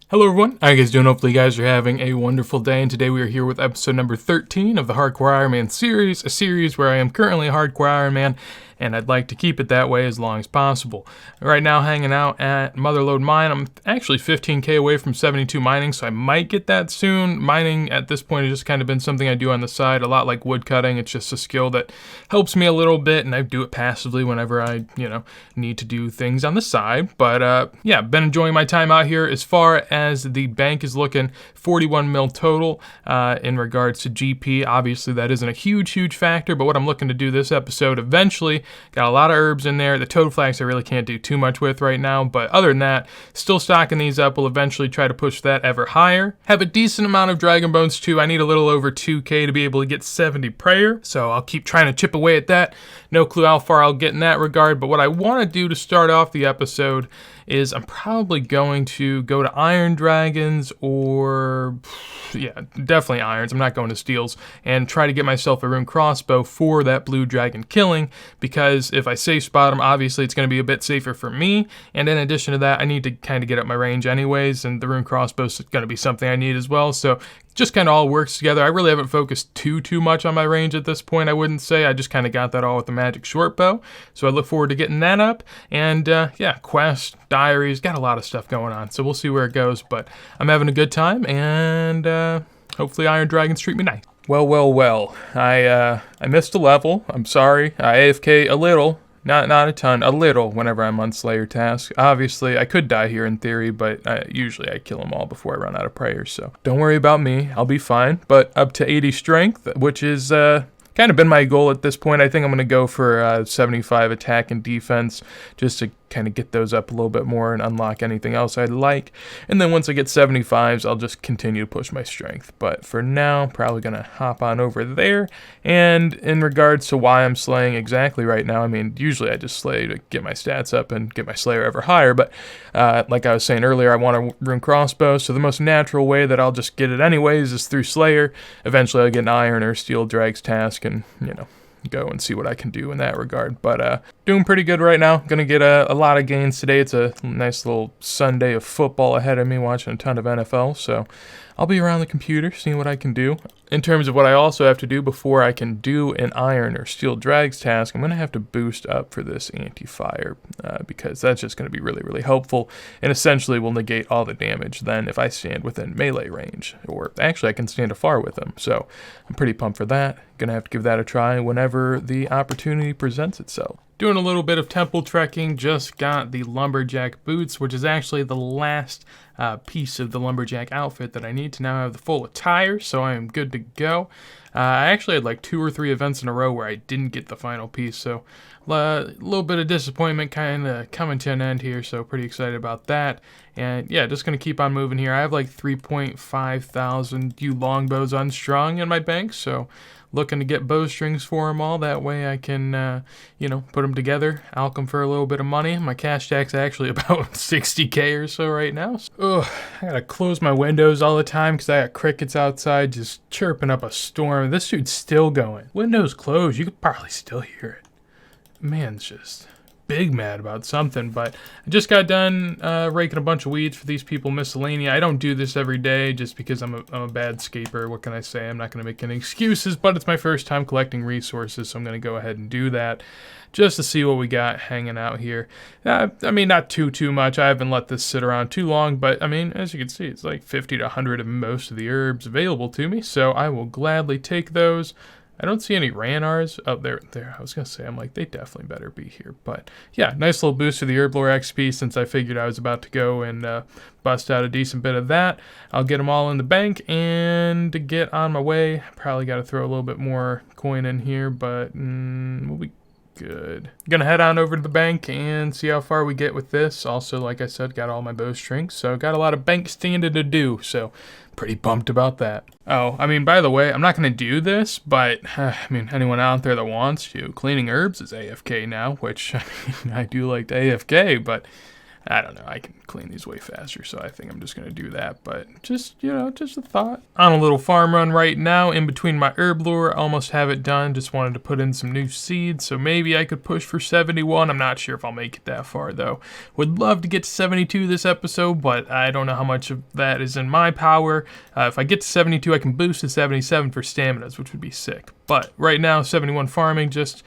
Hello everyone, how you guys doing? Hopefully you guys are having a wonderful day, and today we are here with episode number 13 of the Hardcore Ironman series, a series where I am currently a Hardcore Ironman, and I'd like to keep it that way as long as possible. Right now hanging out at Motherlode Mine. I'm actually 15k away from 72 mining, so I might get that soon. Mining at this point has just kind of been something I do on the side, a lot like wood cutting. It's just a skill that helps me a little bit, and I do it passively whenever I, need to do things on the side. But yeah, been enjoying my time out here. As far as the bank is looking, 41 mil total in regards to GP. Obviously that isn't a huge factor, but what I'm looking to do this episode eventually, got a lot of herbs in there. The toad flax I really can't do too much with right now, but other than that, still stocking these up. We'll eventually try to push that ever higher. Have a decent amount of dragon bones too. I need a little over 2k to be able to get 70 prayer, so I'll keep trying to chip away at that. No clue how far I'll get in that regard, but what I want to do to start off the episode is I'm probably going to go to iron dragons, or yeah, definitely irons. I'm not going to steels, and try to get myself a rune crossbow for that blue dragon killing, because if I safe spot them, obviously it's going to be a bit safer for me, and in addition to that, I need to kind of get up my range anyways, and the rune crossbow is going to be something I need as well, so just kind of all works together. I really haven't focused too much on my range at this point, I wouldn't say. I just kind of got that all with the magic short bow, so I look forward to getting that up, and yeah, quest, diaries, got a lot of stuff going on, so we'll see where it goes, but I'm having a good time, and hopefully iron dragons treat me nice. Well, I missed a level. I'm sorry. I AFK a little. Not a ton, a little whenever I'm on Slayer task. Obviously, I could die here in theory, but usually I kill them all before I run out of prayers, so don't worry about me. I'll be fine. But up to 80 strength, which is kind of been my goal at this point. I think I'm going to go for 75 attack and defense just to kind of get those up a little bit more and unlock anything else I'd like. And then once I get 75s, I'll just continue to push my strength. But for now, probably going to hop on over there. And in regards to why I'm slaying exactly right now, I mean, usually I just slay to get my stats up and get my Slayer ever higher. But like I was saying earlier, I want a rune crossbow. So the most natural way that I'll just get it anyways is through Slayer. Eventually I'll get an iron or steel drags task and, go and see what I can do in that regard. But doing pretty good right now. Gonna get a lot of gains today. It's a nice little Sunday of football ahead of me, watching a ton of NFL, so I'll be around the computer seeing what I can do. In terms of what I also have to do before I can do an iron or steel drags task, I'm going to have to boost up for this anti-fire because that's just going to be really helpful, and essentially will negate all the damage then if I stand within melee range, or actually I can stand afar with them, so I'm pretty pumped for that. Going to have to give that a try whenever the opportunity presents itself. Doing a little bit of temple trekking, just got the lumberjack boots, which is actually the last piece of the lumberjack outfit that I need to now have the full attire, so I am good to go. I actually had like 2 or 3 events in a row where I didn't get the final piece, so a little bit of disappointment kind of coming to an end here, so pretty excited about that. And yeah, just going to keep on moving here. I have like 3.5 thousand longbows unstrung in my bank, so looking to get bowstrings for them all. That way I can, put them together, alch them for a little bit of money. My cash stack's actually about 60k or so right now. Ugh, I gotta close my windows all the time because I got crickets outside just chirping up a storm. This dude's still going. Windows closed, you could probably still hear it. Man's just big mad about something, but I just got done raking a bunch of weeds for these people, miscellania. I don't do this every day just because I'm a bad scaper. What can I say? I'm not going to make any excuses, but it's my first time collecting resources, so I'm going to go ahead and do that just to see what we got hanging out here. I mean, not too much. I haven't let this sit around too long, but I mean, as you can see, it's like 50 to 100 of most of the herbs available to me, so I will gladly take those. I don't see any Ranars. Oh, there. I was going to say, I'm like, they definitely better be here. But yeah, nice little boost to the Herblore XP since I figured I was about to go and bust out a decent bit of that. I'll get them all in the bank, and to get on my way, probably got to throw a little bit more coin in here, but we'll be good. Gonna head on over to the bank and see how far we get with this. Also, like I said, got all my bowstrings, so got a lot of bank standing to do, so pretty pumped about that. Oh, I mean, by the way, I'm not going to do this, but, I mean, anyone out there that wants to, cleaning herbs is AFK now, which, I do like to AFK, but I don't know, I can clean these way faster, so I think I'm just going to do that. But just, just a thought. On a little farm run right now, in between my Herblore, almost have it done. Just wanted to put in some new seeds, so maybe I could push for 71. I'm not sure if I'll make it that far, though. Would love to get to 72 this episode, but I don't know how much of that is in my power. If I get to 72, I can boost to 77 for staminas, which would be sick. But right now, 71 farming, just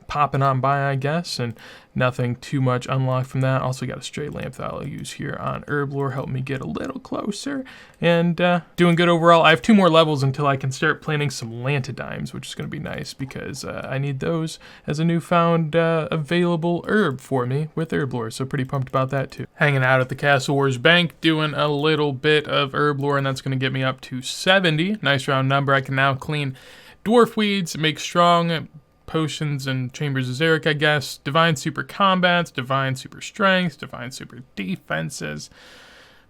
popping on by, I guess, and nothing too much unlocked from that. Also got a stray lamp that I'll use here on Herblore, help me get a little closer, and doing good overall. I have 2 more levels until I can start planting some lantidimes, which is going to be nice because I need those as a newfound available herb for me with Herblore, so pretty pumped about that too. Hanging out at the Castle Wars Bank, doing a little bit of Herblore, and that's going to get me up to 70. Nice round number. I can now clean dwarf weeds, make strong potions and chambers of Xeric, I guess, divine super combats, divine super strengths, divine super defenses,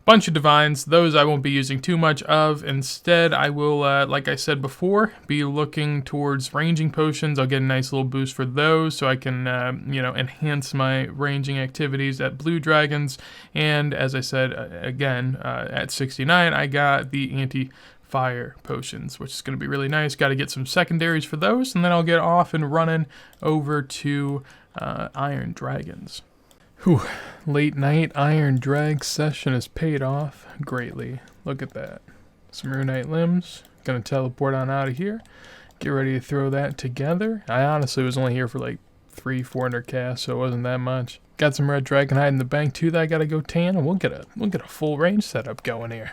bunch of divines. Those I won't be using too much of. Instead, I will, like I said before, be looking towards ranging potions. I'll get a nice little boost for those so I can, enhance my ranging activities at blue dragons. And as I said, again, at 69, I got the anti-fire potions, which is going to be really nice. Got to get some secondaries for those, and then I'll get off and running over to Iron Dragons. Whew, late night Iron Drag session has paid off greatly. Look at that. Some Runite limbs. Gonna teleport on out of here. Get ready to throw that together. I honestly was only here for like 300-400 casts, so it wasn't that much. Got some red dragon hide in the bank too that I gotta go tan, and we'll get a full range setup going here.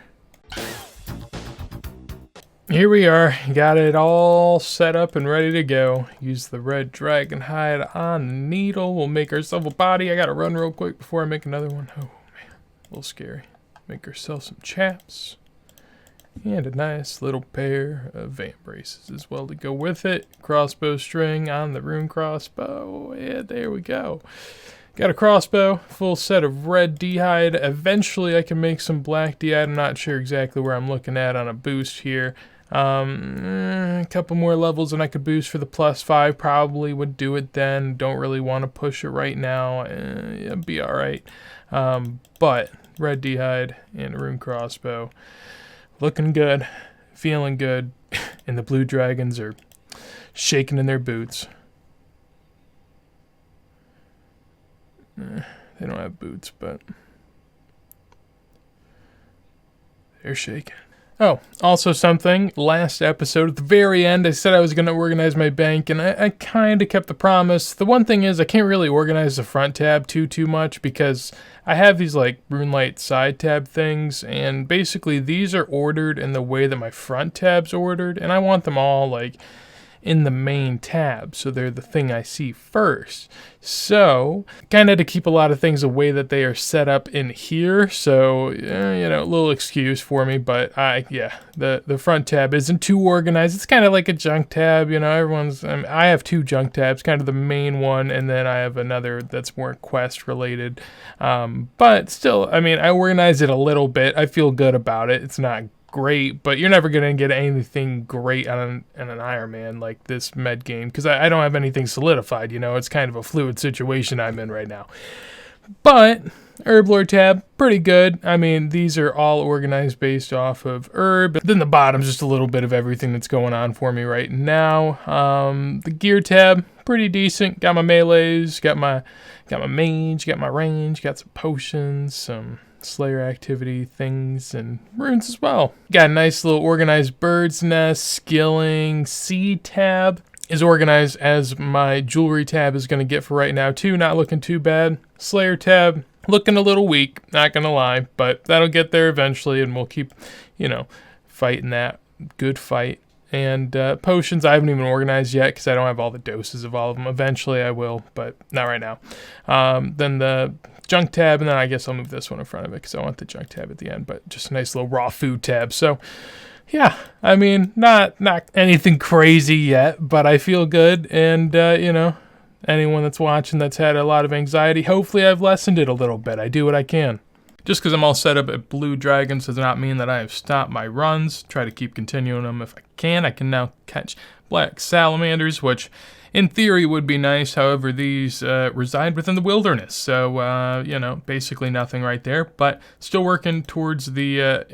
Here we are, got it all set up and ready to go. Use the red dragon hide on the needle. We'll make ourselves a body. I gotta run real quick before I make another one. Oh man, a little scary. Make ourselves some chaps. And a nice little pair of vamp braces as well to go with it. Crossbow string on the rune crossbow. Yeah, there we go. Got a crossbow, full set of red d-hide. Eventually I can make some black d-hide. I'm not sure exactly where I'm looking at on a boost here. A couple more levels and I could boost for the +5. Probably would do it then. Don't really want to push it right now. It'd be alright. But red d-hide and a rune crossbow. Looking good. Feeling good. And the blue dragons are shaking in their boots. They don't have boots, but they're shaking. Oh, also something, last episode, at the very end, I said I was going to organize my bank, and I kind of kept the promise. The one thing is, I can't really organize the front tab too much, because I have these, like, RuneLite side tab things, and basically these are ordered in the way that my front tab's ordered, and I want them all, like, in the main tab, so they're the thing I see first. So, kind of had to keep a lot of things the way that they are set up in here, so, a little excuse for me, but the front tab isn't too organized. It's kind of like a junk tab, I have 2 junk tabs, kind of the main one, and then I have another that's more quest related, but still, I organize it a little bit. I feel good about it. It's not great, but you're never going to get anything great on an Ironman like this med game, because I don't have anything solidified, it's kind of a fluid situation I'm in right now. But Herblore tab, pretty good. These are all organized based off of herb. Then the bottom's just a little bit of everything that's going on for me right now. The gear tab, pretty decent. Got my melees, got my mage, got my range, got some potions, some Slayer activity things, and runes as well. Got a nice little organized bird's nest. Skilling C tab is organized as my jewelry tab is going to get for right now too. Not looking too bad. Slayer tab looking a little weak, not gonna lie, but that'll get there eventually, and we'll keep fighting that good fight. And potions I haven't even organized yet because I don't have all the doses of all of them. Eventually I will, but not right now. Then the junk tab, and then I guess I'll move this one in front of it because I want the junk tab at the end, but just a nice little raw food tab. So yeah, not anything crazy yet, but I feel good. And anyone that's watching that's had a lot of anxiety, hopefully I've lessened it a little bit. I do what I can. Just because I'm all set up at blue dragons does not mean that I have stopped my runs. Try to keep continuing them if I can. I can now catch black salamanders, which in theory would be nice. However, these reside within the wilderness, so you know, basically nothing right there. But still working towards the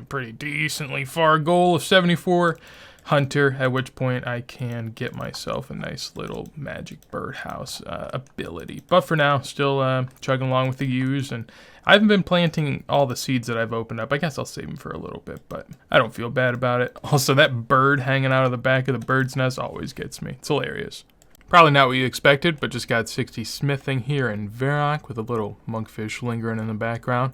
pretty decently far goal of 74 hunter, at which point I can get myself a nice little magic birdhouse ability. But for now, still chugging along with the ewes, and I haven't been planting all the seeds that I've opened up. I guess I'll save them for a little bit, but I don't feel bad about it. Also, that bird hanging out of the back of the bird's nest always gets me. It's hilarious. Probably not what you expected, but just got 60 smithing here in Varrock with a little monkfish lingering in the background.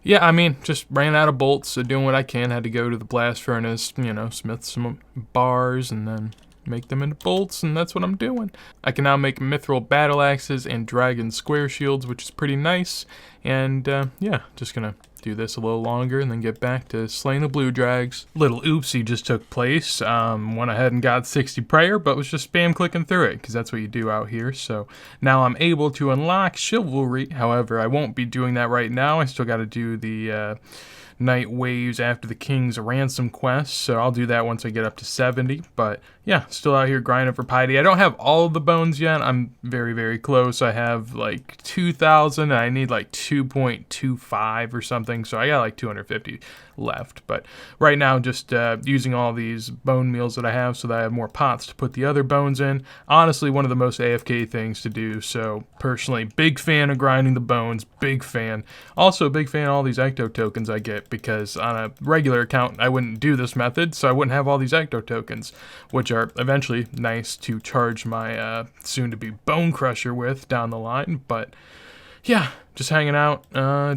Yeah, I mean, just ran out of bolts, so doing what I can. Had to go to the blast furnace, you know, smith some bars and then make them into bolts, and that's what I'm doing. I can now make mithril battle axes and dragon square shields, which is pretty nice. And yeah, just gonna do this a little longer and then get back to slaying the blue drags. Little oopsie just took place. Went ahead and got 60 prayer, but was just spam clicking through it because that's what you do out here. So now I'm able to unlock chivalry. However, I won't be doing that right now. I still got to do the night waves after the king's ransom quest, so I'll do that once I get up to 70. But yeah, still out here grinding for piety. I don't have all of the bones yet. I'm very, very close. I have like 2,000 and I need like 2.25 or something, so I got like 250 left. But right now, just using all these bone meals that I have so that I have more pots to put the other bones in. Honestly, one of the most AFK things to do. So personally, big fan of grinding the bones, big fan. Also big fan of all these ecto tokens I get, because on a regular account I wouldn't do this method, so I wouldn't have all these ecto tokens, which are eventually nice to charge my soon-to-be bone crusher with down the line. But yeah, just hanging out,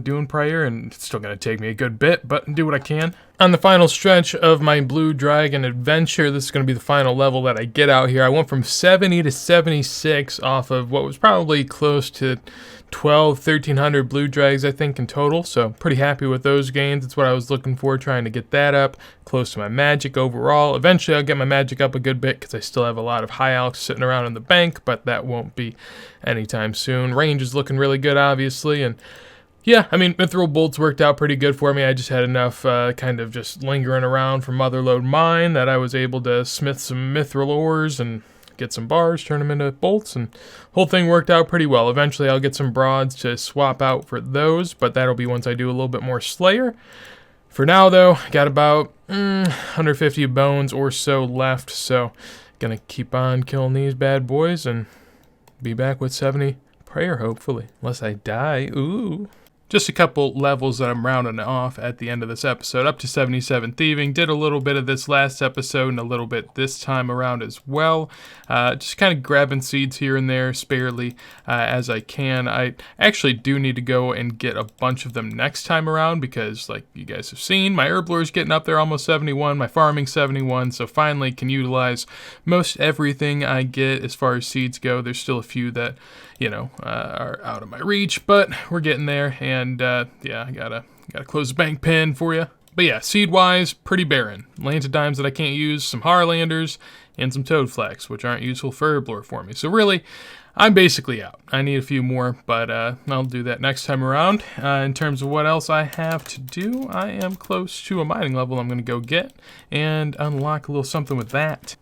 doing prayer, and it's still going to take me a good bit, but do what I can. On the final stretch of my Blue Dragon adventure, this is going to be the final level that I get out here. I went from 70 to 76 off of what was probably close to 1,300 blue drags, I think, in total. So pretty happy with those gains. That's what I was looking for, trying to get that up close to my magic overall. Eventually, I'll get my magic up a good bit because I still have a lot of high alchs sitting around in the bank, but that won't be anytime soon. Range is looking really good, obviously, and yeah, I mean, mithril bolts worked out pretty good for me. I just had enough kind of just lingering around from Motherlode mine that I was able to smith some mithril ores and get some bars, turn them into bolts, and whole thing worked out pretty well. Eventually, I'll get some broads to swap out for those, but that'll be once I do a little bit more Slayer. For now, though, got about 150 bones or so left, so gonna keep on killing these bad boys and be back with 70 prayer, hopefully. Unless I die. Ooh. Just a couple levels that I'm rounding off at the end of this episode. Up to 77 Thieving. Did a little bit of this last episode and a little bit this time around as well. Just kind of grabbing seeds here and there sparely as I can. I actually do need to go and get a bunch of them next time around because, like you guys have seen, my Herblore is getting up there almost 71. My farming 71. So finally can utilize most everything I get as far as seeds go. There's still a few that, you know, are out of my reach, but we're getting there. And yeah, I gotta close the bank pin for you. But yeah, seed-wise, pretty barren. Lantidimes that I can't use, some Harlanders, and some Toadflax, which aren't useful for Herblore for me. So really, I'm basically out. I need a few more, but I'll do that next time around. In terms of what else I have to do, I am close to a mining level I'm going to go get and unlock a little something with that.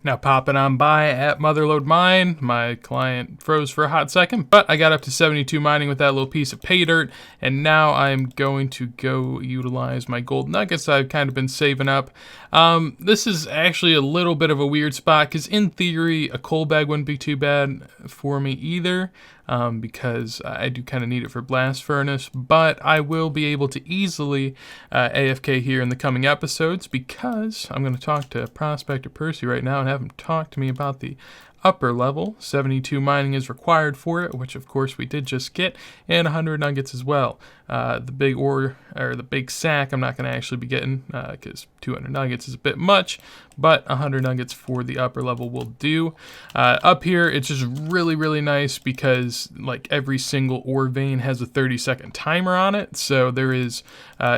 Now popping on by at Motherlode Mine, my client froze for a hot second, but I got up to 72 mining with that little piece of pay dirt, and now I'm going to go utilize my gold nuggets I've kind of been saving up. This is actually a little bit of a weird spot, because in theory, a coal bag wouldn't be too bad for me either, because I do kind of need it for blast furnace, but I will be able to easily AFK here in the coming episodes, because I'm going to talk to Prospector Percy right now and have him talk to me about the upper level. 72 mining is required for it, which of course we did just get, and 100 nuggets as well. The big ore, or the big sack, I'm not going to actually be getting, because 200 nuggets is a bit much, but 100 nuggets for the upper level will do. Up here, it's just really, really nice because like every single ore vein has a 30-second timer on it, so there is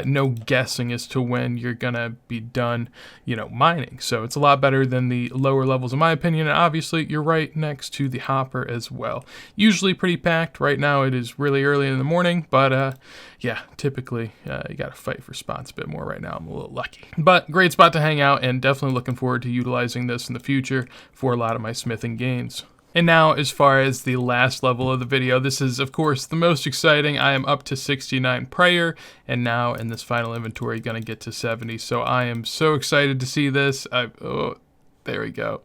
no guessing as to when you're gonna be done, you know, mining. So it's a lot better than the lower levels in my opinion, and obviously you're right next to the hopper as well. Usually pretty packed. Right now it is really early in the morning, but yeah, typically you gotta fight for spots a bit more. Right now I'm a little lucky. But great spot to hang out, and definitely looking forward to utilizing this in the future for a lot of my smithing gains. And now, as far as the last level of the video, this is, of course, the most exciting. I am up to 69 prayer, and now in this final inventory, going to get to 70. So I am so excited to see this. Oh, there we go.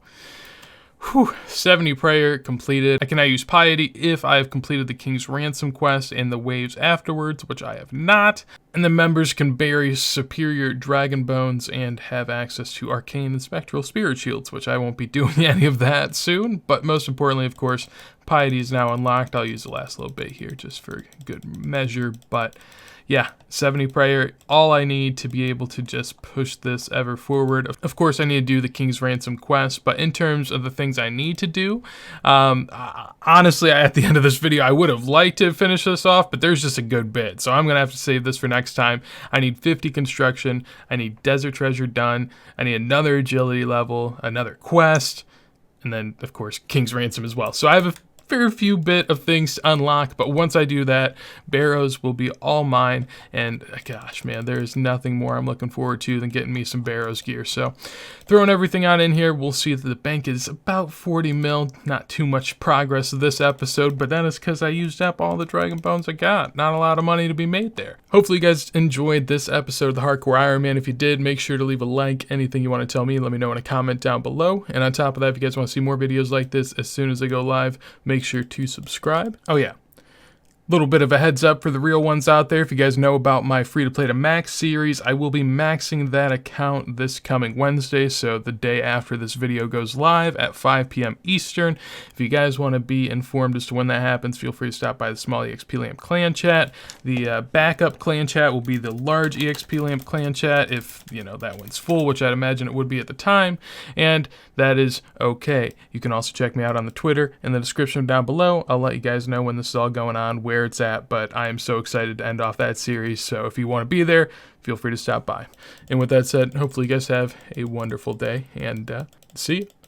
Whew, 70 prayer completed. I can now use Piety if I have completed the King's Ransom quest and the waves afterwards, which I have not. And the members can bury superior dragon bones and have access to arcane and spectral spirit shields, which I won't be doing any of that soon. But most importantly, of course, Piety is now unlocked. I'll use the last little bit here just for good measure, but yeah, 70 prayer, all I need to be able to just push this ever forward. Of course, I need to do the King's Ransom quest, but in terms of the things I need to do, honestly, at the end of this video, I would have liked to finish this off, but there's just a good bit. So I'm going to have to save this for next time. I need 50 construction. I need desert treasure done. I need another agility level, another quest, and then, of course, King's Ransom as well. So I have a fair few bit of things to unlock, but once I do that, barrows will be all mine, and gosh, man, there is nothing more I'm looking forward to than getting me some barrows gear. So throwing everything on in here, we'll see that the bank is about 40 mil. Not too much progress this episode, but that is because I used up all the dragon bones I got. Not a lot of money to be made there. Hopefully you guys enjoyed this episode of the Hardcore Iron Man. If you did, make sure to leave a like. Anything you want to tell me, let me know in a comment down below. And on top of that, if you guys want to see more videos like this as soon as they go live, make sure to subscribe. Oh yeah, little bit of a heads up for the real ones out there. If you guys know about my free to play to max series, I will be maxing that account this coming Wednesday, so the day after this video goes live at 5 p.m. Eastern. If you guys want to be informed as to when that happens, feel free to stop by the small EXP Lamp clan chat. The backup clan chat will be the large EXP Lamp clan chat if, you know, that one's full, which I'd imagine it would be at the time, and that is okay. You can also check me out on the Twitter in the description down below. I'll let you guys know when this is all going on, where it's at, but I am so excited to end off that series, so if you want to be there, feel free to stop by. And with that said, hopefully you guys have a wonderful day, and see you.